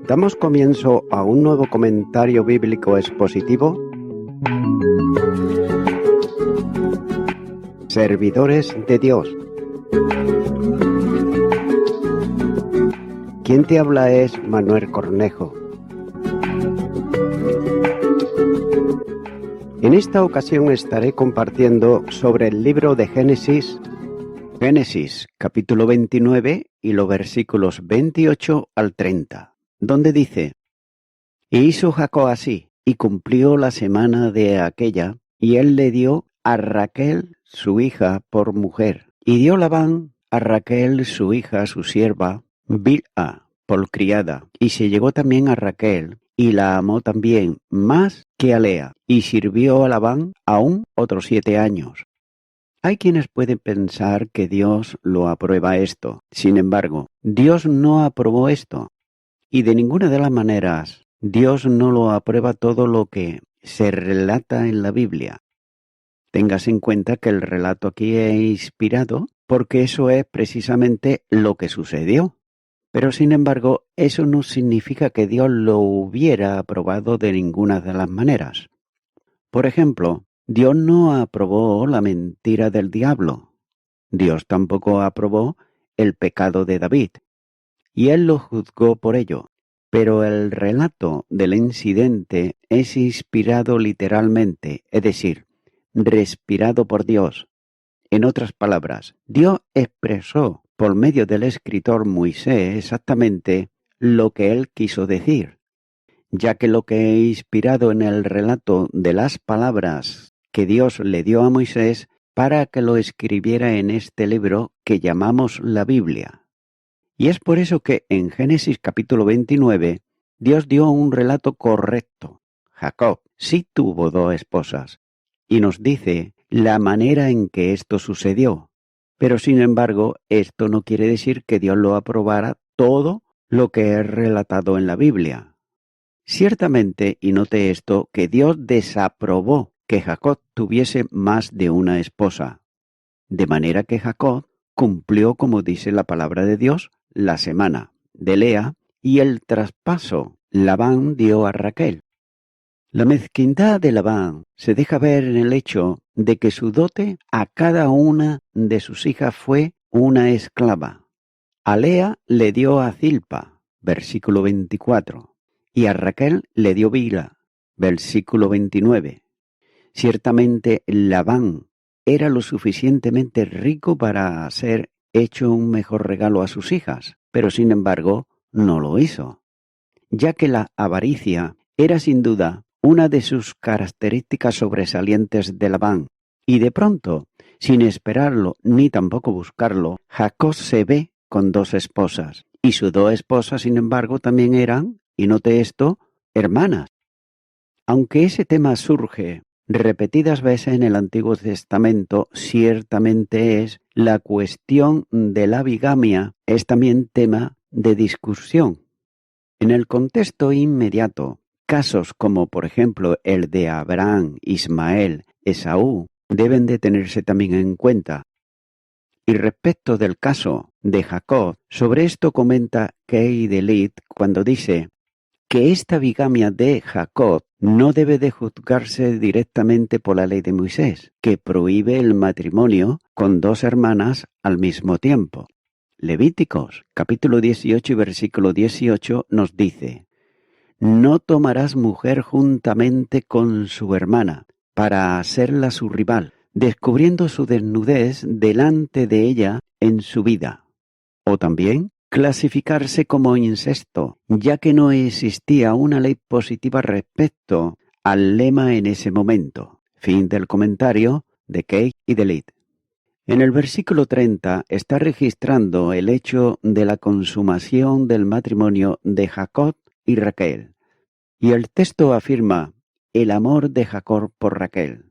Damos comienzo a un nuevo comentario bíblico expositivo. Servidores de Dios. Quien te habla es Manuel Cornejo. En esta ocasión estaré compartiendo sobre el libro de Génesis, capítulo 29 y los versículos 28 al 30, donde dice: "Y hizo Jacob así, y cumplió la semana de aquella, y él le dio a Raquel su hija por mujer, y dio Labán a Raquel su hija, su sierva, Bilha, por criada, y se llegó también a Raquel, y la amó también más que a Lea, y sirvió a Labán aún otros 7 años. Hay quienes pueden pensar que Dios lo aprueba esto. Sin embargo, Dios no aprobó esto. Y de ninguna de las maneras, Dios no lo aprueba todo lo que se relata en la Biblia. Tengas en cuenta que el relato aquí es inspirado porque eso es precisamente lo que sucedió. Pero sin embargo, eso no significa que Dios lo hubiera aprobado de ninguna de las maneras. Por ejemplo, Dios no aprobó la mentira del diablo. Dios tampoco aprobó el pecado de David. Y él lo juzgó por ello. Pero el relato del incidente es inspirado literalmente, es decir, respirado por Dios. En otras palabras, Dios expresó por medio del escritor Moisés exactamente lo que él quiso decir, ya que lo que he inspirado en el relato de las palabras que Dios le dio a Moisés para que lo escribiera en este libro que llamamos la Biblia. Y es por eso que en Génesis capítulo 29, Dios dio un relato correcto. Jacob sí tuvo 2 esposas, y nos dice la manera en que esto sucedió. Pero sin embargo, esto no quiere decir que Dios lo aprobara todo lo que es relatado en la Biblia. Ciertamente, y note esto, que Dios desaprobó que Jacob tuviese más de una esposa. De manera que Jacob cumplió, como dice la palabra de Dios, la semana de Lea, y el traspaso Labán dio a Raquel. La mezquindad de Labán se deja ver en el hecho de que su dote a cada una de sus hijas fue una esclava. A Lea le dio a Zilpa, versículo 24, y a Raquel le dio Bilha, versículo 29. Ciertamente Labán era lo suficientemente rico para hacer hecho un mejor regalo a sus hijas, pero sin embargo no lo hizo, ya que la avaricia era sin duda una de sus características sobresalientes de Labán, y de pronto, sin esperarlo ni tampoco buscarlo, Jacob se ve con 2 esposas, y sus 2 esposas, sin embargo, también eran, y note esto, hermanas. Aunque ese tema surge repetidas veces en el Antiguo Testamento, ciertamente la cuestión de la bigamia es también tema de discusión. En el contexto inmediato, casos como por ejemplo el de Abraham, Ismael, Esaú, deben de tenerse también en cuenta. Y respecto del caso de Jacob, sobre esto comenta Kay Delit cuando dice que esta bigamia de Jacob no debe de juzgarse directamente por la ley de Moisés, que prohíbe el matrimonio con 2 hermanas al mismo tiempo. Levíticos, capítulo 18 y versículo 18 nos dice: "No tomarás mujer juntamente con su hermana, para hacerla su rival, descubriendo su desnudez delante de ella en su vida". O también clasificarse como incesto, ya que no existía una ley positiva respecto al lema en ese momento. Fin del comentario de Kay y Delit. En el versículo 30 está registrando el hecho de la consumación del matrimonio de Jacob y Raquel. Y el texto afirma el amor de Jacob por Raquel,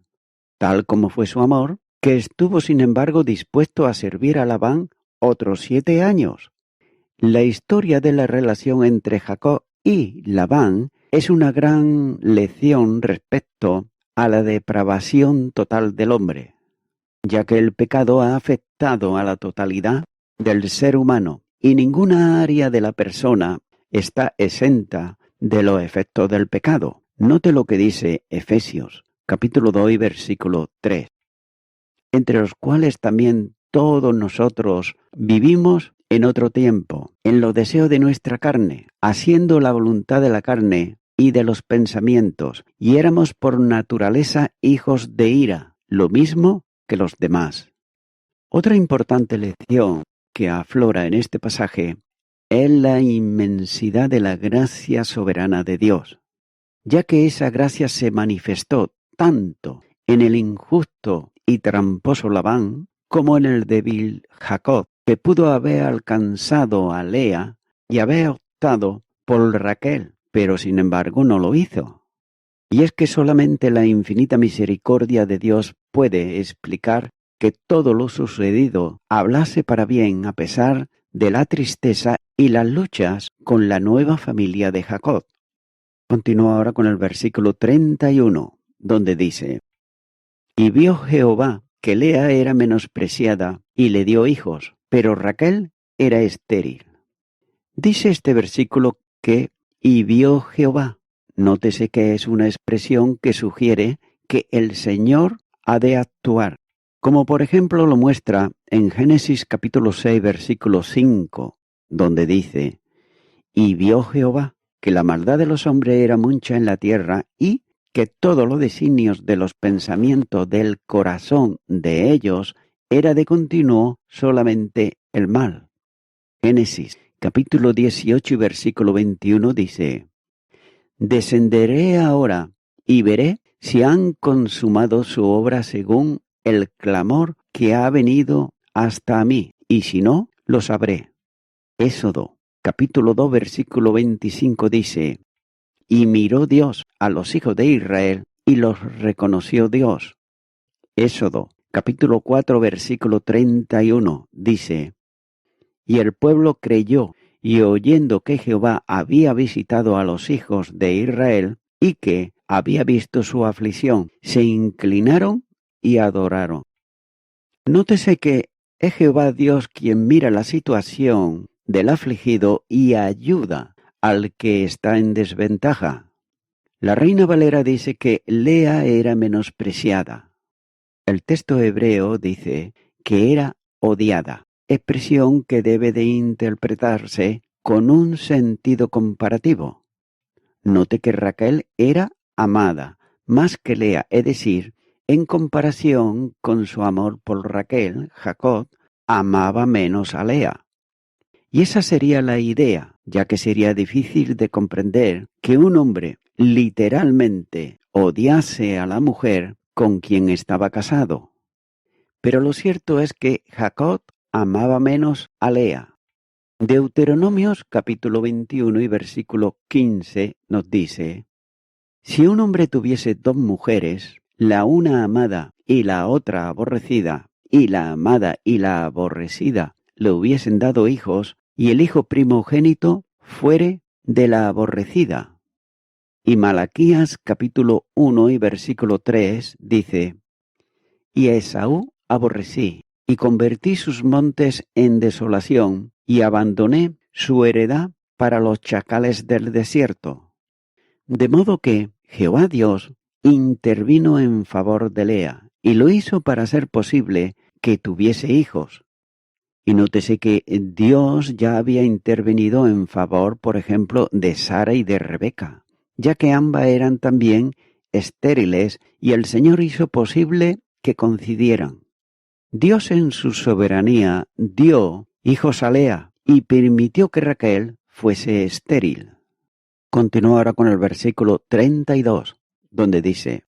tal como fue su amor, que estuvo sin embargo dispuesto a servir a Labán otros 7 años. La historia de la relación entre Jacob y Labán es una gran lección respecto a la depravación total del hombre, ya que el pecado ha afectado a la totalidad del ser humano y ninguna área de la persona está exenta de los efectos del pecado. Note lo que dice Efesios, capítulo 2 y versículo 3. Entre los cuales también todos nosotros vivimos en otro tiempo, en los deseos de nuestra carne, haciendo la voluntad de la carne y de los pensamientos, y éramos por naturaleza hijos de ira, lo mismo que los demás. Otra importante lección que aflora en este pasaje es la inmensidad de la gracia soberana de Dios, ya que esa gracia se manifestó tanto en el injusto y tramposo Labán como en el débil Jacob, que pudo haber alcanzado a Lea y haber optado por Raquel, pero sin embargo no lo hizo. Y es que solamente la infinita misericordia de Dios puede explicar que todo lo sucedido hablase para bien a pesar de la tristeza y las luchas con la nueva familia de Jacob. Continúa ahora con el versículo 31, donde dice: Y vio Jehová que Lea era menospreciada y le dio hijos, pero Raquel era estéril. Dice este versículo que y vio Jehová. Nótese que es una expresión que sugiere que el Señor ha de actuar, como por ejemplo lo muestra en Génesis capítulo 6 versículo 5, donde dice: Y vio Jehová que la maldad de los hombres era mucha en la tierra y que todos los designios de los pensamientos del corazón de ellos era de continuo solamente el mal. Génesis capítulo 18 y versículo 21 dice: Descenderé ahora y veré si han consumado su obra según el clamor que ha venido hasta mí, y si no, lo sabré. Éxodo capítulo 2 versículo 25 dice: Y miró Dios a los hijos de Israel y los reconoció Dios. Éxodo capítulo 4 versículo 31 dice: Y el pueblo creyó, y oyendo que Jehová había visitado a los hijos de Israel, y que había visto su aflicción, se inclinaron y adoraron. Nótese que es Jehová Dios quien mira la situación del afligido y ayuda al que está en desventaja. La Reina Valera dice que Lea era menospreciada. El texto hebreo dice que era odiada, expresión que debe de interpretarse con un sentido comparativo. Note que Raquel era amada, más que Lea, es decir, en comparación con su amor por Raquel, Jacob amaba menos a Lea. Y esa sería la idea, ya que sería difícil de comprender que un hombre literalmente odiase a la mujer con quien estaba casado. Pero lo cierto es que Jacob amaba menos a Lea. Deuteronomios capítulo 21 y versículo 15 nos dice: Si un hombre tuviese dos mujeres, la una amada y la otra aborrecida, y la amada y la aborrecida le hubiesen dado hijos, y el hijo primogénito fuere de la aborrecida. Y Malaquías capítulo 1 y versículo 3 dice: Y a Esaú aborrecí, y convertí sus montes en desolación, y abandoné su heredad para los chacales del desierto. De modo que Jehová Dios intervino en favor de Lea, y lo hizo para hacer posible que tuviese hijos. Y nótese que Dios ya había intervenido en favor, por ejemplo, de Sara y de Rebeca, ya que ambas eran también estériles, y el Señor hizo posible que coincidieran. Dios en su soberanía dio hijos a Lea y permitió que Raquel fuese estéril. Continúa ahora con el versículo 32, donde dice: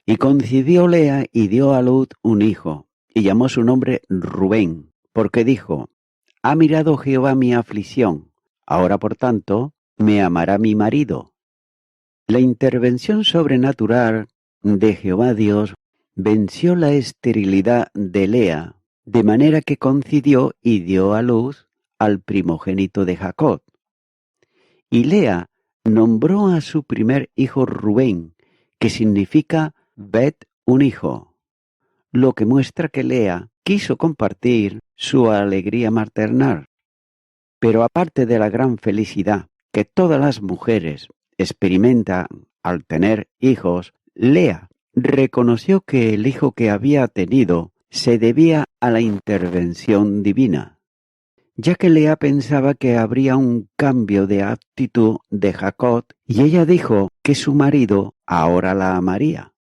Y concibió Lea y dio a luz un hijo, y llamó su nombre Rubén, porque dijo: Ha mirado Jehová mi aflicción, ahora por tanto me amará mi marido. La intervención sobrenatural de Jehová Dios venció la esterilidad de Lea, de manera que concibió y dio a luz al primogénito de Jacob. Y Lea nombró a su primer hijo Rubén, que significa Bet, un hijo, lo que muestra que Lea quiso compartir su alegría maternal. Pero aparte de la gran felicidad que todas las mujeres experimentan al tener hijos, Lea reconoció que el hijo que había tenido se debía a la intervención divina, ya que Lea pensaba que habría un cambio de actitud de Jacob y ella dijo que su marido ahora la amaría.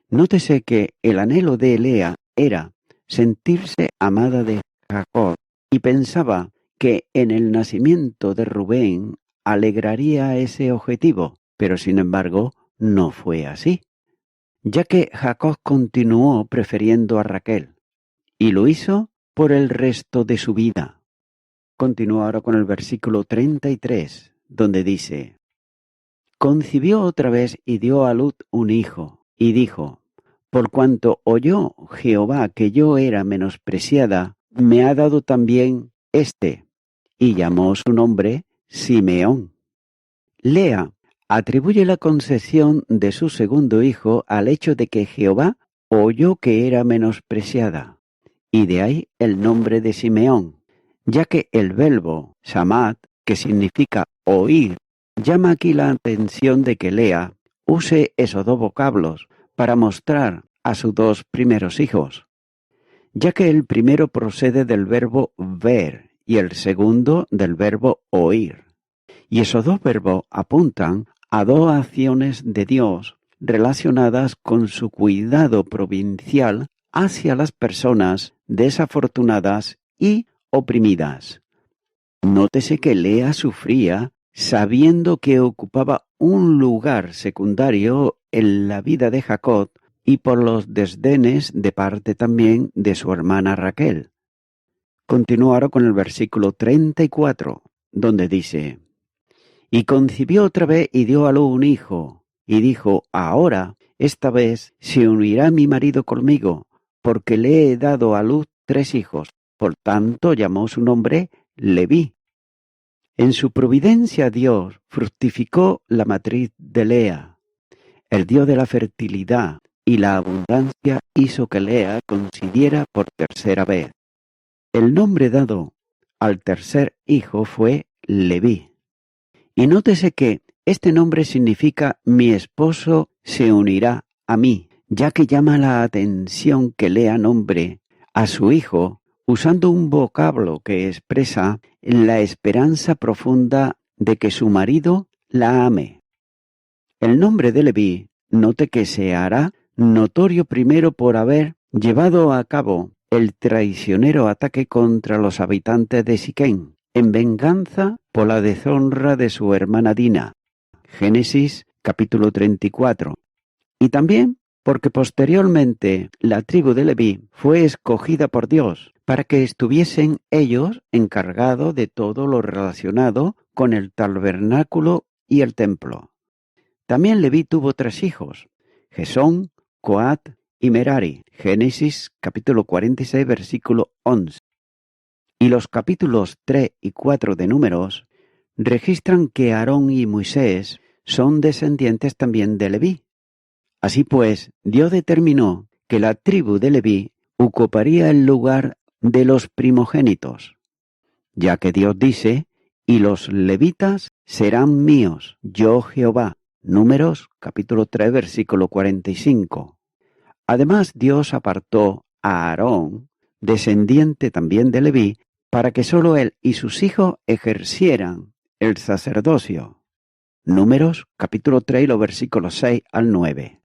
Nótese que el anhelo de Lea era sentirse amada de Jacob y pensaba que en el nacimiento de Rubén alegraría ese objetivo, pero sin embargo no fue así, ya que Jacob continuó prefiriendo a Raquel y lo hizo por el resto de su vida. Continúa ahora con el versículo 33, donde dice: concibió otra vez y dio a luz un hijo, y dijo: por cuanto oyó Jehová que yo era menospreciada, me ha dado también este, y llamó su nombre Simeón. Lea atribuye la concepción de su segundo hijo al hecho de que Jehová oyó que era menospreciada, y de ahí el nombre de Simeón, ya que el verbo shamat, que significa oír, llama aquí la atención de que Lea use esos dos vocablos para mostrar a sus dos primeros hijos, ya que el primero procede del verbo ver y el segundo del verbo oír. Y esos dos verbos apuntan a dos acciones de Dios relacionadas con su cuidado providencial hacia las personas desafortunadas y oprimidas. Nótese que Lea sufría sabiendo que ocupaba un lugar secundario en la vida de Jacob y por los desdenes de parte también de su hermana Raquel. Continúa ahora con el versículo 34, donde dice: y concibió otra vez y dio a luz un hijo, y dijo: ahora, esta vez, se unirá mi marido conmigo, porque le he dado a luz 3 hijos. Por tanto llamó su nombre Leví. En su providencia Dios fructificó la matriz de Lea. El Dios de la fertilidad y la abundancia hizo que Lea concibiera por tercera vez. El nombre dado al tercer hijo fue Leví. Y nótese que este nombre significa mi esposo se unirá a mí, ya que llama la atención que Lea nombre a su hijo usando un vocablo que expresa la esperanza profunda de que su marido la ame. El nombre de Leví, note que se hará notorio primero por haber llevado a cabo el traicionero ataque contra los habitantes de Siquén, en venganza por la deshonra de su hermana Dina. Génesis capítulo 34. Y también porque posteriormente la tribu de Leví fue escogida por Dios para que estuviesen ellos encargados de todo lo relacionado con el tabernáculo y el templo. También Leví tuvo 3 hijos, Gesón, Coat y Merari. Génesis capítulo 46 versículo 11. Y los capítulos 3 y 4 de Números registran que Aarón y Moisés son descendientes también de Leví. Así pues, Dios determinó que la tribu de Leví ocuparía el lugar de los primogénitos, ya que Dios dice: y los levitas serán míos, yo Jehová. Números capítulo 3 versículo 45. Además, Dios apartó a Aarón, descendiente también de Leví, para que sólo él y sus hijos ejercieran el sacerdocio. Números capítulo 3 y los versículos 6 al 9.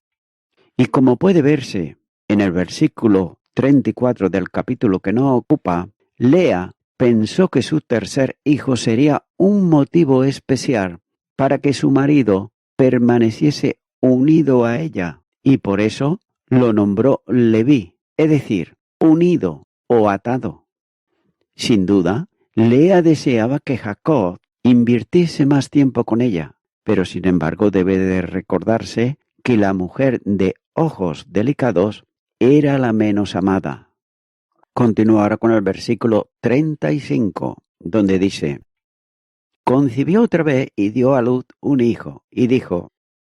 Y como puede verse en el versículo 34 del capítulo que nos ocupa, Lea pensó que su tercer hijo sería un motivo especial para que su marido permaneciese unido a ella, y por eso lo nombró Leví, es decir, unido o atado. Sin duda, Lea deseaba que Jacob invirtiese más tiempo con ella, pero sin embargo debe de recordarse que la mujer de ojos delicados era la menos amada. Continúa ahora con el versículo 35, donde dice: concibió otra vez y dio a luz un hijo, y dijo: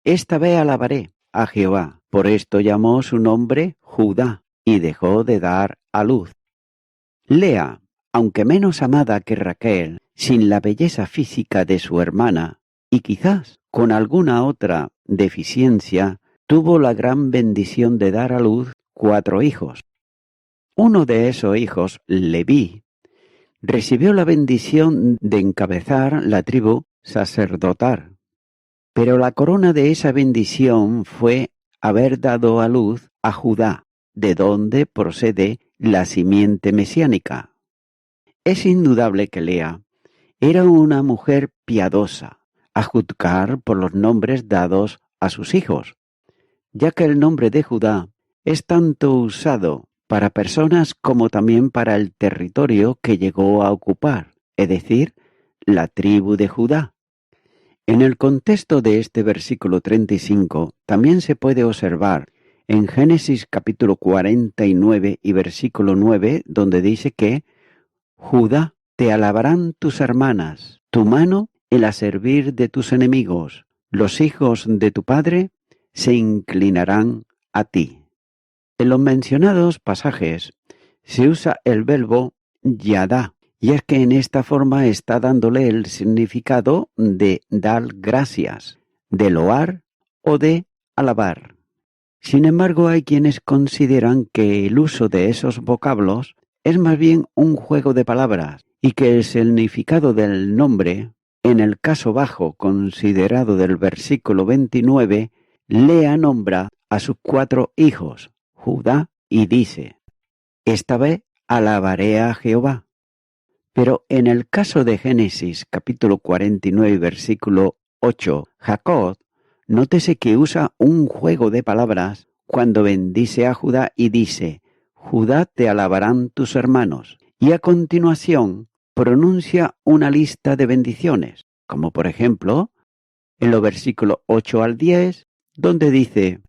esta vez alabaré a Jehová. Por esto llamó su nombre Judá, y dejó de dar a luz. Lea, aunque menos amada que Raquel, sin la belleza física de su hermana, y quizás con alguna otra deficiencia, tuvo la gran bendición de dar a luz 4 hijos. Uno de esos hijos, Leví, recibió la bendición de encabezar la tribu sacerdotal. Pero la corona de esa bendición fue haber dado a luz a Judá, de donde procede la simiente mesiánica. Es indudable que Lea era una mujer piadosa, a juzgar por los nombres dados a sus hijos, ya que el nombre de Judá es tanto usado para personas como también para el territorio que llegó a ocupar, es decir, la tribu de Judá. En el contexto de este versículo 35 también se puede observar en Génesis capítulo 49 y versículo 9, donde dice que Judá, te alabarán tus hermanas, tu mano en la servir de tus enemigos, los hijos de tu padre se inclinarán a ti. En los mencionados pasajes se usa el verbo yadá, y es que en esta forma está dándole el significado de dar gracias, de loar o de alabar. Sin embargo, hay quienes consideran que el uso de esos vocablos es más bien un juego de palabras y que el significado del nombre, en el caso bajo considerado del versículo 29, Lea nombra a sus 4 hijos, Judá, y dice, esta vez alabaré a Jehová. Pero en el caso de Génesis capítulo 49 versículo 8, Jacob, nótese que usa un juego de palabras cuando bendice a Judá y dice, Judá te alabarán tus hermanos. Y a continuación pronuncia una lista de bendiciones, como por ejemplo en los versículos 8 al 10, donde dice,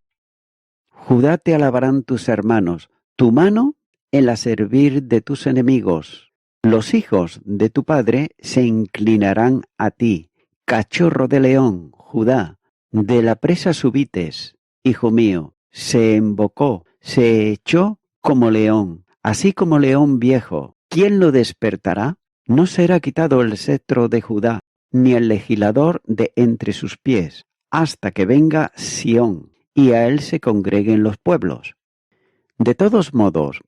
Judá te alabarán tus hermanos, tu mano en la servir de tus enemigos. Los hijos de tu padre se inclinarán a ti, cachorro de león, Judá, de la presa subites, hijo mío, se embocó, se echó como león, así como león viejo. ¿Quién lo despertará? No será quitado el cetro de Judá, ni el legislador de entre sus pies, hasta que venga Sión, y a él se congreguen los pueblos. De todos modos,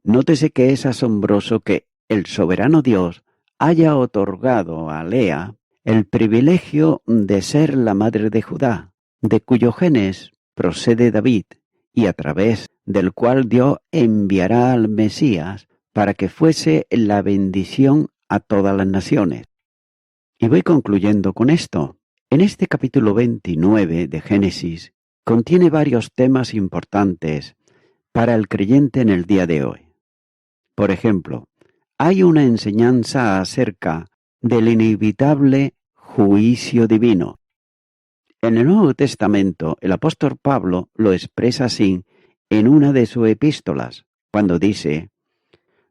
nótese que es asombroso que el soberano Dios haya otorgado a Lea el privilegio de ser la madre de Judá, de cuyo genes procede David, y a través del cual Dios enviará al Mesías para que fuese la bendición a todas las naciones. Y voy concluyendo con esto. En este capítulo 29 de Génesis contiene varios temas importantes para el creyente en el día de hoy. Por ejemplo, hay una enseñanza acerca del inevitable juicio divino. En el Nuevo Testamento, el apóstol Pablo lo expresa así en una de sus epístolas, cuando dice,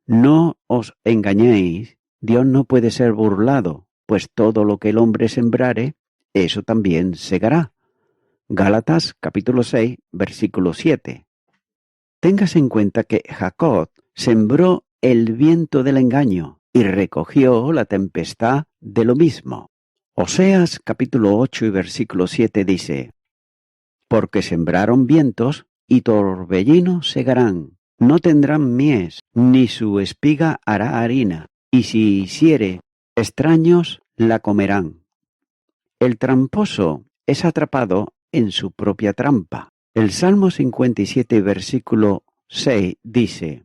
no os engañéis, Dios no puede ser burlado, pues todo lo que el hombre sembrare, eso también segará. Gálatas capítulo 6, versículo 7. Tengas en cuenta que Jacob sembró el viento del engaño y recogió la tempestad de lo mismo. Oseas capítulo 8 y versículo 7 dice, porque sembraron vientos y torbellinos segarán, no tendrán mies, ni su espiga hará harina, y si hiciere extraños la comerán. El tramposo es atrapado en su propia trampa. El Salmo 57, versículo 6 dice,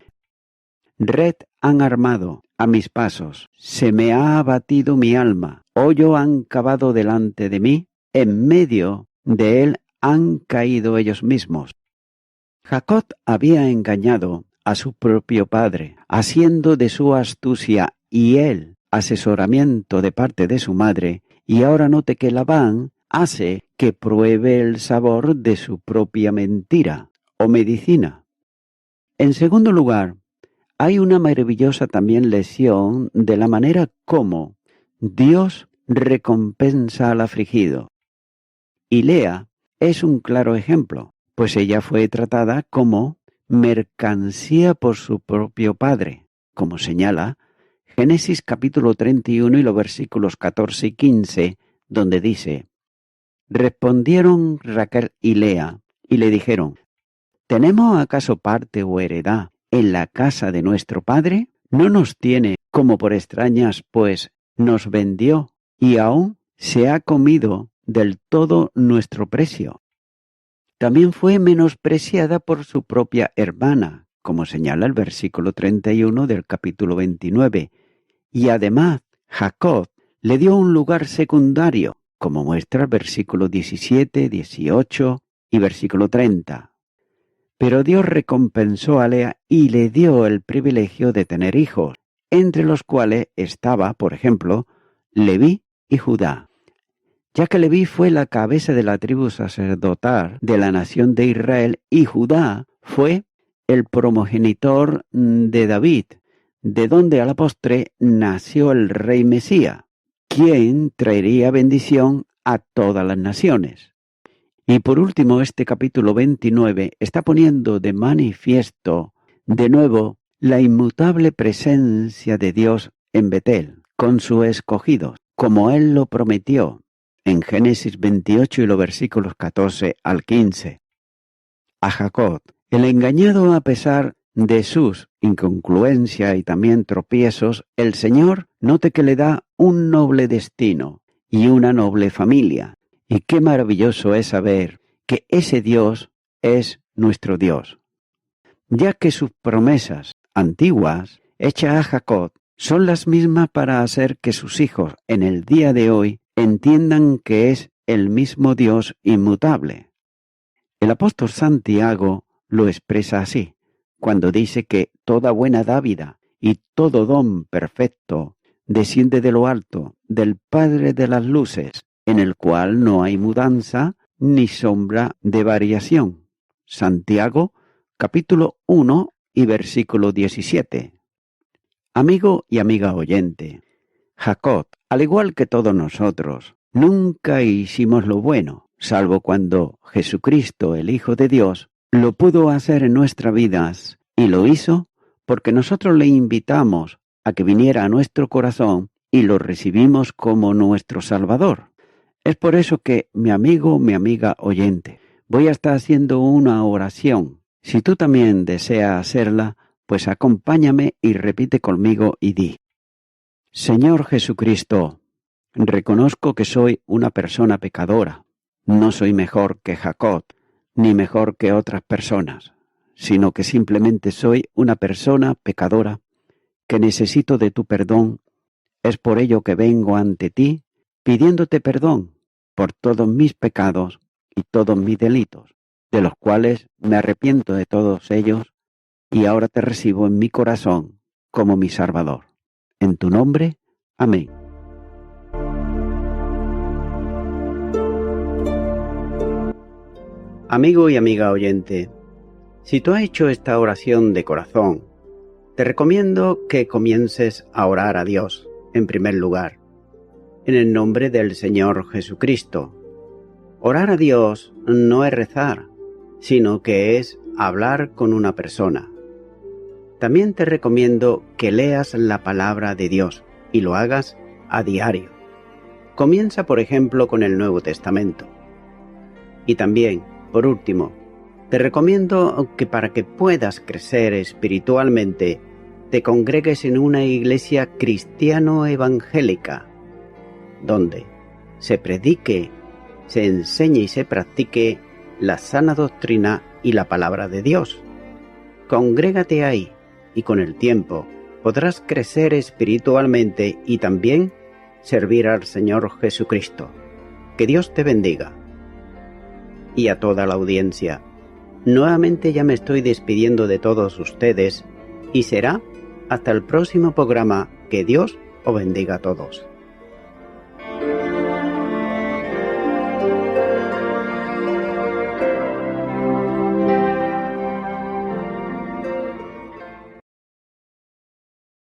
red han armado a mis pasos, se me ha abatido mi alma, hoyo han cavado delante de mí, en medio de él han caído ellos mismos. Jacob había engañado a su propio padre, haciendo de su astucia y él asesoramiento de parte de su madre, y ahora note que Labán hace que pruebe el sabor de su propia mentira o medicina. En segundo lugar, hay una maravillosa también lección de la manera como Dios recompensa al afligido. Y Lea es un claro ejemplo, pues ella fue tratada como mercancía por su propio padre, como señala Génesis capítulo 31 y los versículos 14 y 15, donde dice: Respondieron Raquel y Lea, y le dijeron: ¿Tenemos acaso parte o heredad en la casa de nuestro padre? No nos tiene como por extrañas, pues nos vendió, y aún se ha comido del todo nuestro precio. También fue menospreciada por su propia hermana, como señala el versículo 31 del capítulo 29, y además Jacob le dio un lugar secundario, como muestra el versículo 17, 18 y versículo 30. Pero Dios recompensó a Lea y le dio el privilegio de tener hijos, entre los cuales estaba, por ejemplo, Leví y Judá. Ya que Leví fue la cabeza de la tribu sacerdotal de la nación de Israel y Judá fue el primogenitor de David, de donde a la postre nació el rey Mesías, quien traería bendición a todas las naciones. Y por último, este capítulo 29 está poniendo de manifiesto de nuevo la inmutable presencia de Dios en Betel, con sus escogidos, como Él lo prometió en Génesis 28 y los versículos 14 al 15. A Jacob, el engañado a pesar de sus inconcluencias y también tropiezos, el Señor note que le da un noble destino y una noble familia. Y qué maravilloso es saber que ese Dios es nuestro Dios, ya que sus promesas antiguas hechas a Jacob son las mismas para hacer que sus hijos en el día de hoy entiendan que es el mismo Dios inmutable. El apóstol Santiago lo expresa así, cuando dice que toda buena dávida y todo don perfecto desciende de lo alto, del Padre de las luces, en el cual no hay mudanza ni sombra de variación. Santiago, capítulo 1 y versículo 17. Amigo y amiga oyente, Jacob, al igual que todos nosotros, nunca hicimos lo bueno, salvo cuando Jesucristo, el Hijo de Dios, lo pudo hacer en nuestras vidas, y lo hizo porque nosotros le invitamos a que viniera a nuestro corazón y lo recibimos como nuestro Salvador. Es por eso que, mi amigo, mi amiga oyente, voy a estar haciendo una oración. Si tú también deseas hacerla, pues acompáñame y repite conmigo y di: Señor Jesucristo, reconozco que soy una persona pecadora. No soy mejor que Jacob, ni mejor que otras personas, sino que simplemente soy una persona pecadora que necesito de tu perdón. Es por ello que vengo ante ti, pidiéndote perdón por todos mis pecados y todos mis delitos, de los cuales me arrepiento de todos ellos, y ahora te recibo en mi corazón como mi Salvador. En tu nombre, amén. Amigo y amiga oyente, si tú has hecho esta oración de corazón, te recomiendo que comiences a orar a Dios, en primer lugar, en el nombre del Señor Jesucristo. Orar a Dios no es rezar, sino que es hablar con una persona. También te recomiendo que leas la palabra de Dios y lo hagas a diario. Comienza, por ejemplo, con el Nuevo Testamento. Y también, por último, te recomiendo que para que puedas crecer espiritualmente, te congregues en una iglesia cristiano-evangélica, donde se predique, se enseñe y se practique la sana doctrina y la palabra de Dios. Congrégate ahí y con el tiempo podrás crecer espiritualmente y también servir al Señor Jesucristo. Que Dios te bendiga. Y a toda la audiencia, nuevamente ya me estoy despidiendo de todos ustedes y será hasta el próximo programa. Que Dios os bendiga a todos.